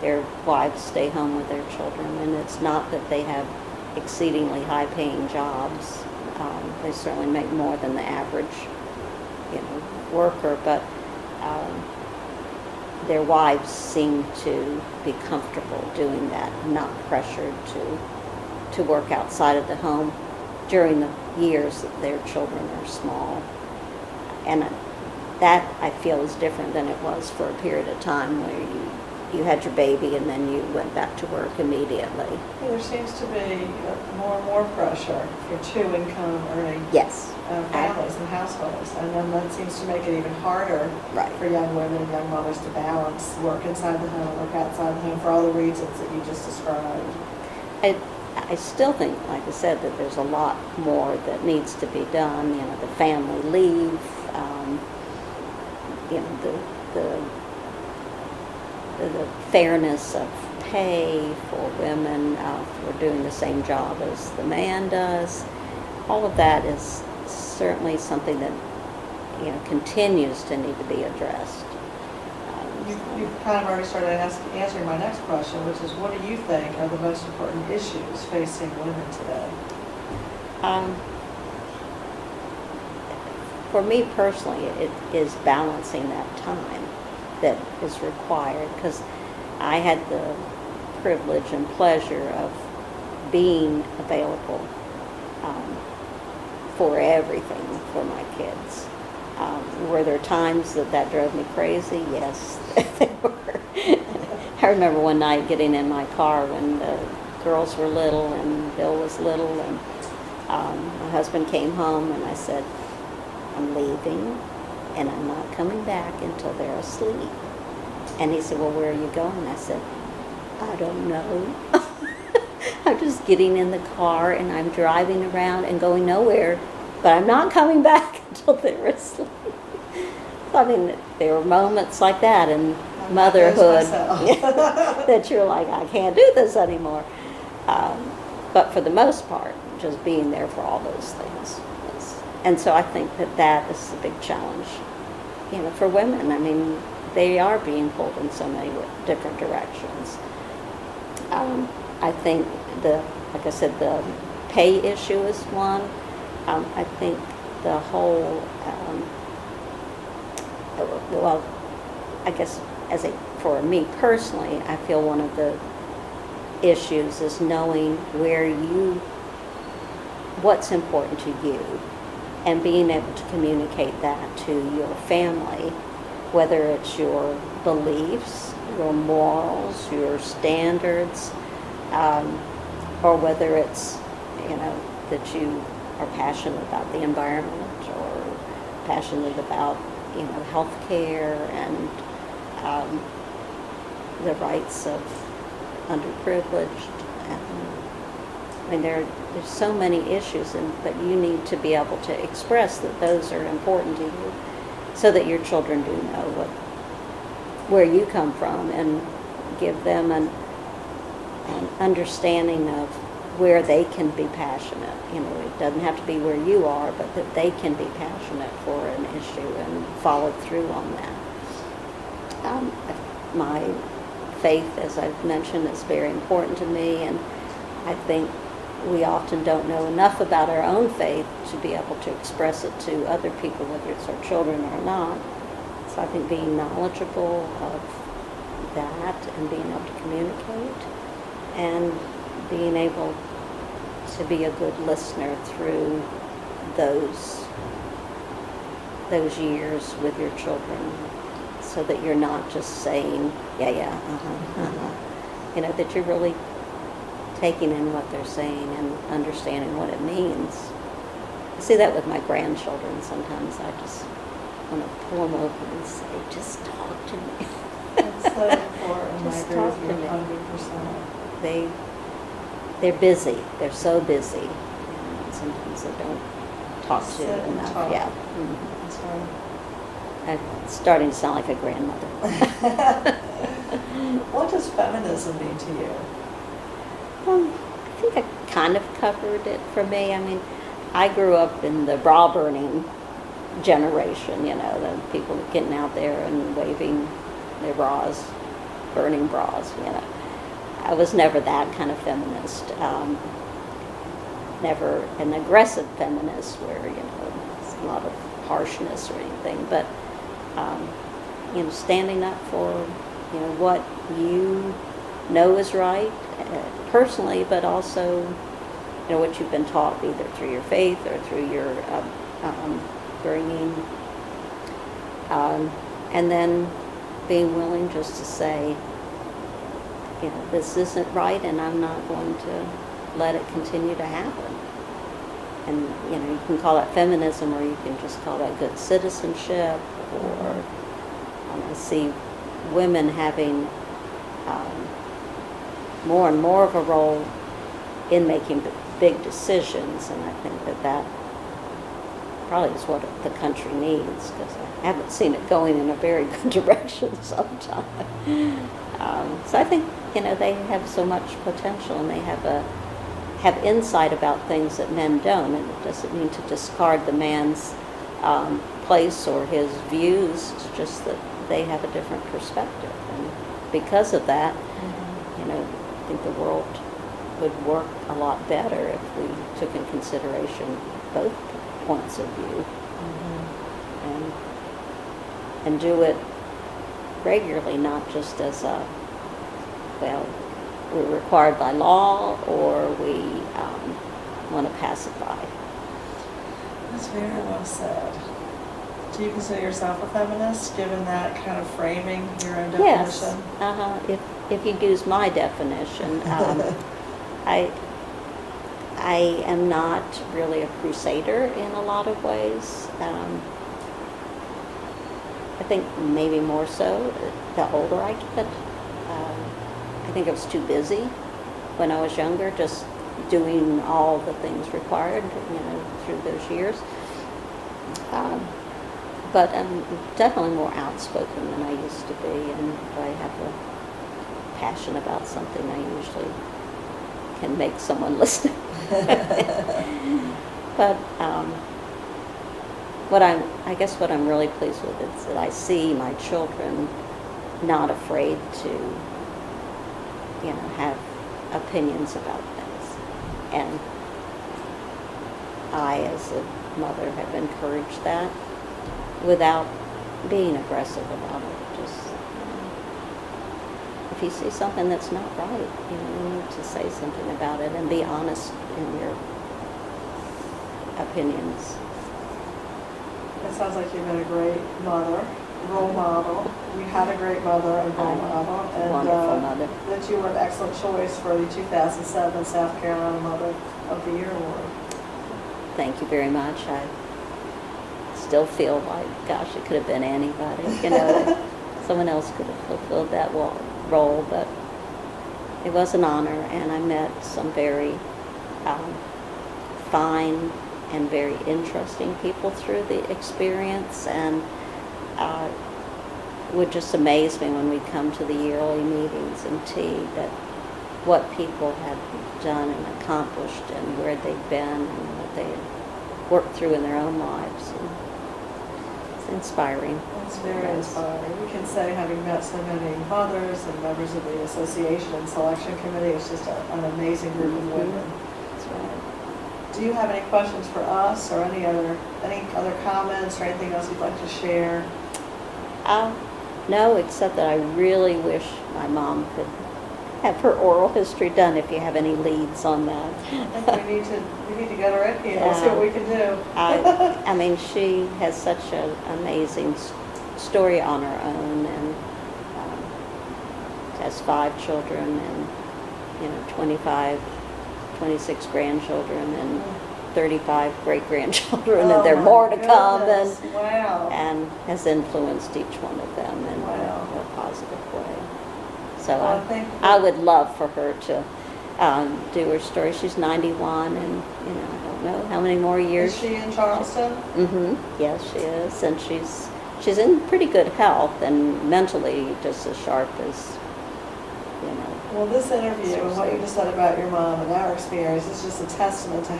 their wives stay home with their children, and it's not that they have exceedingly high-paying jobs. They certainly make more than the average, worker, but their wives seem to be comfortable doing that, not pressured to work outside of the home during the years that their children are small. And that, I feel, is different than it was for a period of time where you had your baby and then you went back to work immediately. There seems to be more and more pressure for two-income earning Yes. families and households, and then that seems to make it even harder Right. for young women and young mothers to balance work inside the home, work outside the home, for all the reasons that you just described. I still think, like I said, that there's a lot more that needs to be done. You know, the family leave, you know, the fairness of pay for women for doing the same job as the man does. All of that is certainly something that, you know, continues to need to be addressed. You've kind of already started answering my next question, which is, what do you think are the most important issues facing women today? For me personally, it is balancing that time that is required, because I had the privilege and pleasure of being available for everything for my kids. Were there times that drove me crazy? Yes, there were. I remember one night getting in my car when the girls were little and Bill was little, and my husband came home, and I said, I'm leaving and I'm not coming back until they're asleep. And he said, well, where are you going? And I said, I don't know. I'm just getting in the car and I'm driving around and going nowhere, but I'm not coming back until they're asleep. So, I mean, there were moments like that in motherhood that you're like, I can't do this anymore. But for the most part, just being there for all those things. And so I think that is a big challenge, you know, for women. I mean, they are being pulled in so many different directions. I think like I said, the pay issue is one. I think the whole, well, I guess for me personally, I feel one of the issues is knowing what's important to you, and being able to communicate that to your family, whether it's your beliefs, your morals, your standards, or whether it's, you know, that you are passionate about the environment or passionate about, you know, health care and the rights of underprivileged. I mean, there's so many issues, but you need to be able to express that those are important to you, so that your children do know where you come from, and give them an understanding of where they can be passionate. You know, it doesn't have to be where you are, but that they can be passionate for an issue and follow through on that. My faith, as I've mentioned, is very important to me, and I think we often don't know enough about our own faith to be able to express it to other people, whether it's our children or not. So I think being knowledgeable of that and being able to communicate and being able to be a good listener through those years with your children, so that you're not just saying, yeah, you know, that you're really taking in what they're saying and understanding what it means. I see that with my grandchildren. Sometimes I just want to pull them over and say, just talk to me. It's so important. Just I agree talk with to you me. 100%. They're busy. They're so busy. And sometimes they don't talk to Sit and enough. talk. Yeah. That's right. I'm starting to sound like a grandmother. What does feminism mean to you? I think I kind of covered it for me. I mean, I grew up in the bra burning generation, you know, the people getting out there and waving their bras, burning bras, you know. I was never that kind of feminist, never an aggressive feminist where, you know, there's a lot of harshness or anything, but standing up for, what you know is right, personally, but also, what you've been taught either through your faith or through your bringing, and then being willing just to say, this isn't right, and I'm not going to let it continue to happen. And, you can call that feminism, or you can just call that good citizenship, or I see women having more and more of a role in making big decisions, and I think that probably is what the country needs, because I haven't seen it going in a very good direction sometimes. So I think, they have so much potential, and they have insight about things that men don't, and it doesn't mean to discard the man's place or his views. It's just that they have a different perspective, and because of that, I think the world would work a lot better if we took in consideration both points of view, and do it regularly, not just as we're required by law, or we want to pass it by. That's very well said. Do you consider yourself a feminist, given that kind of framing your own definition? Yes. If you use my definition, I am not really a crusader in a lot of ways. I think maybe more so the older I get. I think I was too busy when I was younger, just doing all the things required, through those years. But I'm definitely more outspoken than I used to be, and if I have a passion about something, I usually can make someone listen. But I guess what I'm really pleased with is that I see my children not afraid to, have opinions about things, and I, as a mother, have encouraged that without being aggressive about it. Just, if you see something that's not right, you need to say something about it and be honest in your opinions. It sounds like you've been a great mother, role model. You had a great mother and role model, and wonderful mother. that you were an excellent choice for the 2007 South Carolina Mother of the Year Award. Thank you very much. I still feel like, gosh, it could have been anybody. Someone else could have fulfilled that role, but it was an honor, and I met some very fine and very interesting people through the experience, and it would just amaze me when we come to the yearly meetings and tea that what people had done and accomplished, and where they'd been, and what they had worked through in their own lives. And it's inspiring. It's very inspiring. We can say, having met so many mothers and members of the association and selection committee, it's just an amazing group of women. That's right. Do you have any questions for us, or any other comments, or anything else you'd like to share? No, except that I really wish my mom could have her oral history done, if you have any leads on that. I think we need to get her in here and see what we can do. I mean, she has such an amazing story on her own, and has 5 children, and 26 grandchildren, and 35 great-grandchildren, and there are more to come, and has influenced each one of them in a positive way. So I would love for her to do her story. She's 91, and I don't know how many more years. Is she in Charleston? Mm-hmm. Yes, she is, and she's in pretty good health, and mentally just as sharp as. Well, this interview and what you just said about your mom and our experience is just a testament to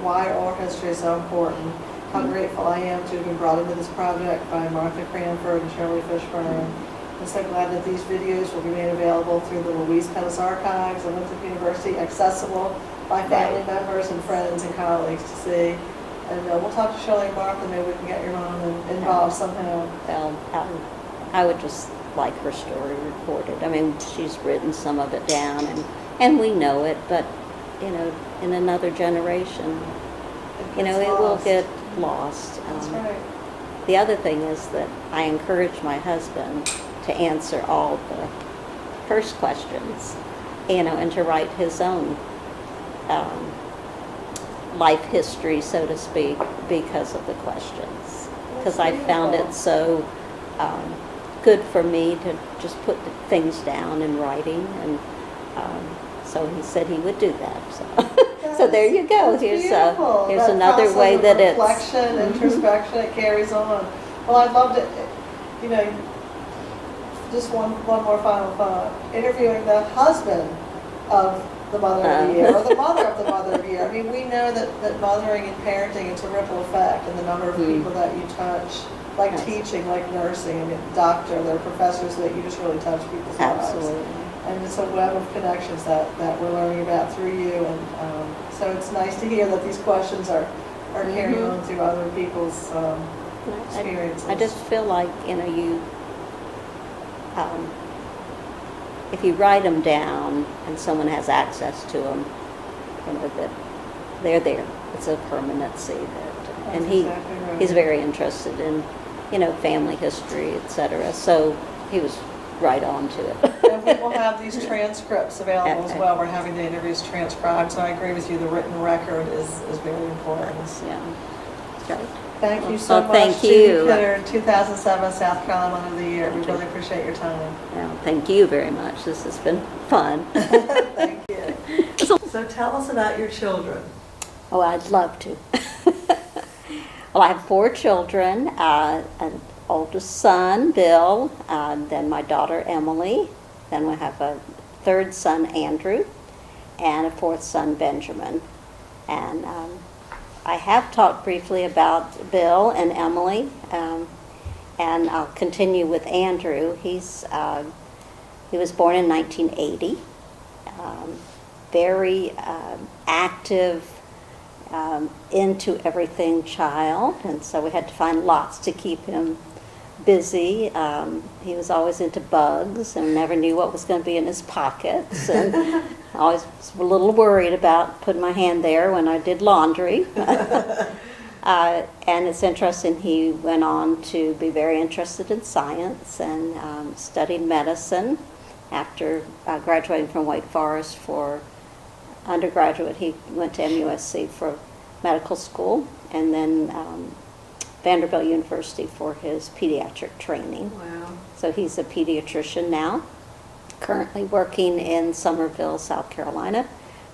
why oral history is so important. How grateful I am to have been brought into this project by Martha Cranford and Shirley Fishburne. I'm so glad that these videos will be made available through the Louise Pettis Archives and Winthrop University, accessible by family members and friends and colleagues to see. And we'll talk to Shirley and Martha. Maybe we can get your mom involved somehow. Well, I would just like her story reported. I mean, she's written some of it down, and we know it, but, you know, in another generation, you know, it will get lost. That's right. The other thing is that I encourage my husband to answer all the first questions, you know, and to write his own life history, so to speak, because of the questions. Because I found it so good for me to just put the things down in writing, and so he said he would do that. So there you go. Here's that another way of that it's reflection, introspection. It carries on. Well, I'd love to, you know, just one more final thought. Interviewing the husband of the mother of the year, or the mother of the mother of the year. I mean, we know that mothering and parenting, it's a ripple effect, and the number of people that you touch, like teaching, like nursing, I mean, doctor, there are professors that you just really touch people's absolutely. lives. And it's a web of connections that we're learning about through you, and so it's nice to hear that these questions are carrying on through other people's experiences. I just feel like, you know, if you write them down and someone has access to them, you know, that they're there. It's a permanency and exactly right. He's very interested in, you know, family history, etc. So he was right on to it. And we will have these transcripts available as well. We're having the interviews transcribed, so I agree with you. The written record is very important. Yeah, that's right. Thank you so much. Thank you. Judith Pittard, 2007 South Carolina Mother of the Year. We really appreciate your time. Well, thank you very much. This has been fun. Thank you. So tell us about your children. Oh, I'd love to. Well, I have 4 children, an oldest son, Bill, then my daughter, Emily, then we have a 3rd son, Andrew, and a 4th son, Benjamin. And I have talked briefly about Bill and Emily, and I'll continue with Andrew. He was born in 1980, very active, into everything child, and so we had to find lots to keep him busy. He was always into bugs and never knew what was going to be in his pockets, and I always was a little worried about putting my hand there when I did laundry. And it's interesting, he went on to be very interested in science and studied medicine. After graduating from Wake Forest for undergraduate, he went to MUSC for medical school, and then Vanderbilt University for his pediatric training. Wow. So he's a pediatrician now, currently working in Summerville, South Carolina,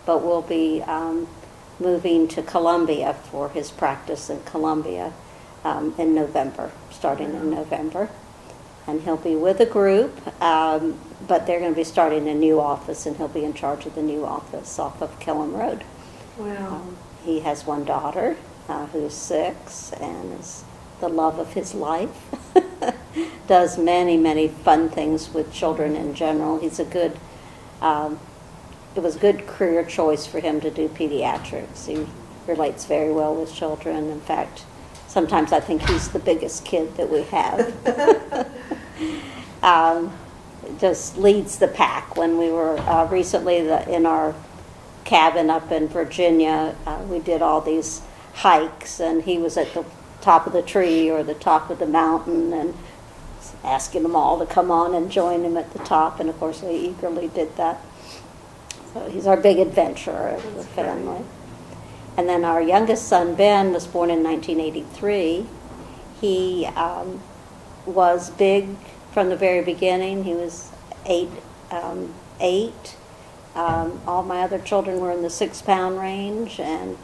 but will be moving to Columbia for his practice in Columbia in November, starting in November. And he'll be with a group, but they're going to be starting a new office, and he'll be in charge of the new office off of Killam Road. Wow. He has one daughter who's 6 and is the love of his life. Does many, many fun things with children in general. He's a good, it was a good career choice for him to do pediatrics. He relates very well with children. In fact, sometimes I think he's the biggest kid that we have. Just leads the pack. When we were recently in our cabin up in Virginia, we did all these hikes, and he was at the top of the tree or the top of the mountain and asking them all to come on and join him at the top, and of course they eagerly did that. So he's our big adventurer of the family. Great. And then our youngest son, Ben, was born in 1983. He was big from the very beginning. He was 8. All my other children were in the 6-pound range, and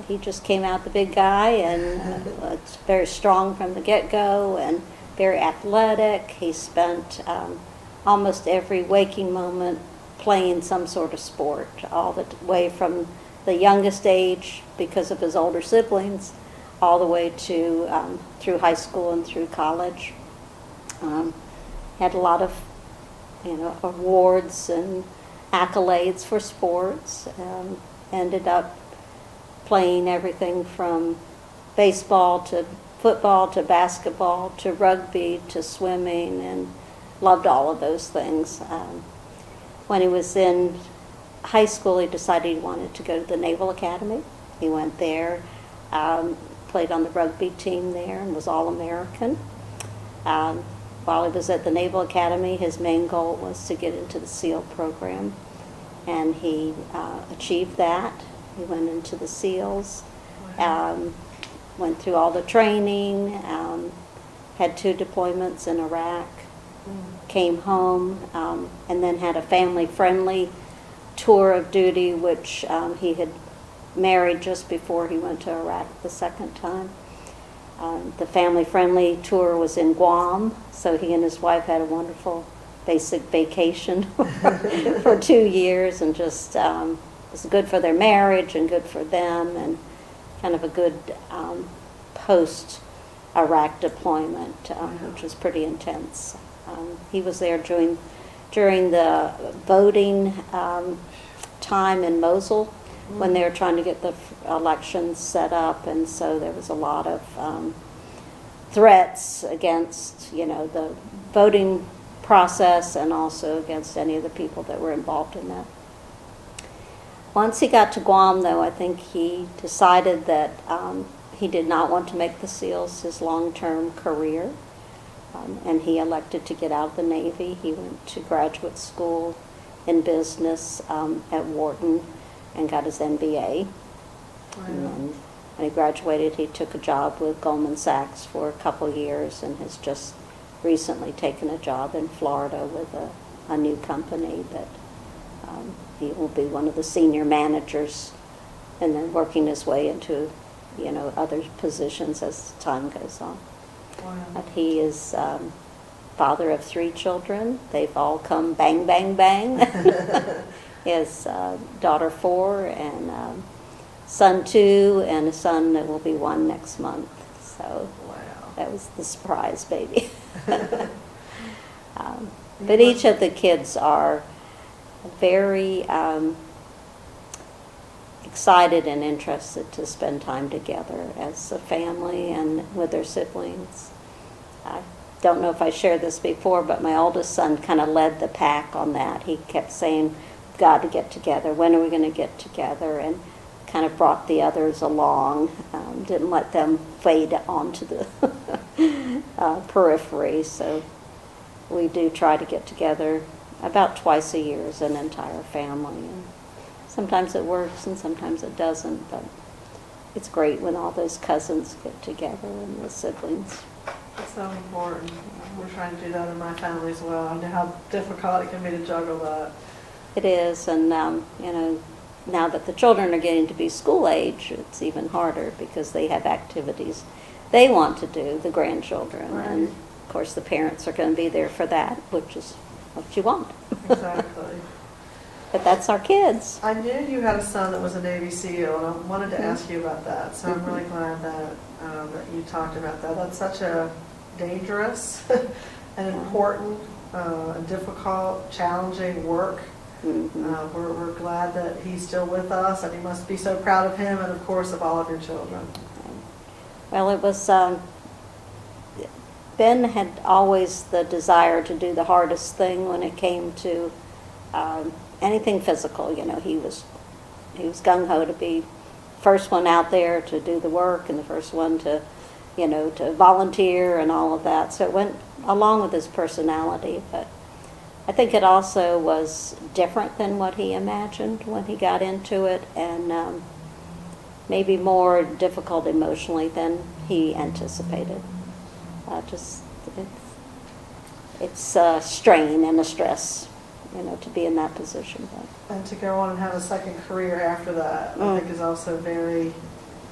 he just came out the big guy, and was very strong from the get-go and very athletic. He spent almost every waking moment playing some sort of sport, all the way from the youngest age because of his older siblings, all the way to through high school and through college. Had a lot of, awards and accolades for sports. Ended up playing everything from baseball to football to basketball to rugby to swimming, and loved all of those things. When he was in high school, he decided he wanted to go to the Naval Academy. He went there, played on the rugby team there, and was All-American. While he was at the Naval Academy, his main goal was to get into the SEAL program, and he achieved that. He went into the SEALs, went through all the training, had 2 deployments in Iraq, came home, and then had a family-friendly tour of duty, which he had married just before he went to Iraq the second time. The family-friendly tour was in Guam, so he and his wife had a wonderful basic vacation for 2 years, and just it was good for their marriage and good for them, and kind of a good post-Iraq deployment, which was pretty intense. He was there during the voting time in Mosul when they were trying to get the elections set up, and so there was a lot of threats against, the voting process, and also against any of the people that were involved in that. Once he got to Guam, though, I think he decided that he did not want to make the SEALs his long-term career, and he elected to get out of the Navy. He went to graduate school in business at Wharton and got his MBA. Wow. And then when he graduated, he took a job with Goldman Sachs for a couple years, and has just recently taken a job in Florida with a new company that he will be one of the senior managers, and then working his way into other positions as time goes on. Wow. But he is father of 3 children. They've all come bang, bang, bang. His daughter 4, and son 2, and a son that will be 1 next month. So Wow. that was the surprise baby. But each of the kids are very excited and interested to spend time together as a family and with their siblings. I don't know if I shared this before, but my oldest son kind of led the pack on that. He kept saying, "We've got to get together. When are we going to get together?" And kind of brought the others along, didn't let them fade onto the periphery. So we do try to get together about twice a year as an entire family. And sometimes it works and sometimes it doesn't, but it's great when all those cousins get together and the siblings. It's so important. We're trying to do that in my family as well. I know how difficult it can be to juggle that. It is, and now that the children are getting to be school age, it's even harder because they have activities they want to do, the grandchildren. Right. And of course the parents are going to be there for that, which is what you want. Exactly. But that's our kids. I knew you had a son that was a Navy SEAL, and I wanted to ask you about that. So I'm really glad that you talked about that. That's such a dangerous and important and difficult, challenging work. Mm-hmm. We're glad that he's still with us, and you must be so proud of him and, of course, of all of your children. Well, it was, Ben had always the desire to do the hardest thing when it came to anything physical. He was gung-ho to be first one out there to do the work and the first one to volunteer and all of that. So it went along with his personality, but I think it also was different than what he imagined when he got into it, and maybe more difficult emotionally than he anticipated. It's a strain and a stress, to be in that position. But, And to go on and have a second career after that, I think is also very,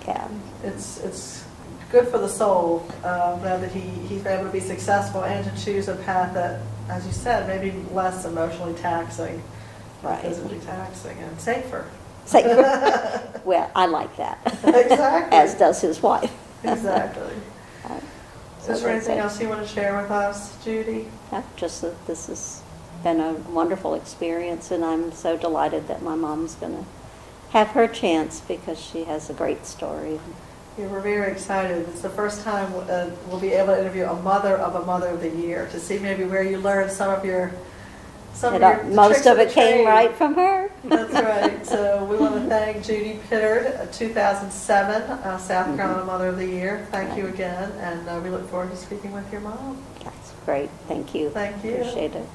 yeah. it's good for the soul, that he's able to be successful and to choose a path that, as you said, maybe less emotionally taxing, Right. physically taxing, and safer. Safer. Well, I like that. Exactly. As does his wife. Exactly. So Is there that's anything it. else you want to share with us, Judy? Just that this has been a wonderful experience, and I'm so delighted that my mom's going to have her chance because she has a great story. Yeah, we're very excited. It's the first time we'll be able to interview a mother of the year to see maybe where you learned some of your Most of it came trade. right from her. That's right. So we want to thank Judy Pittard, 2007 South Carolina Mother of the Year. Thank you again, and we look forward to speaking with your mom. That's great. Thank you. Thank you. Appreciate it.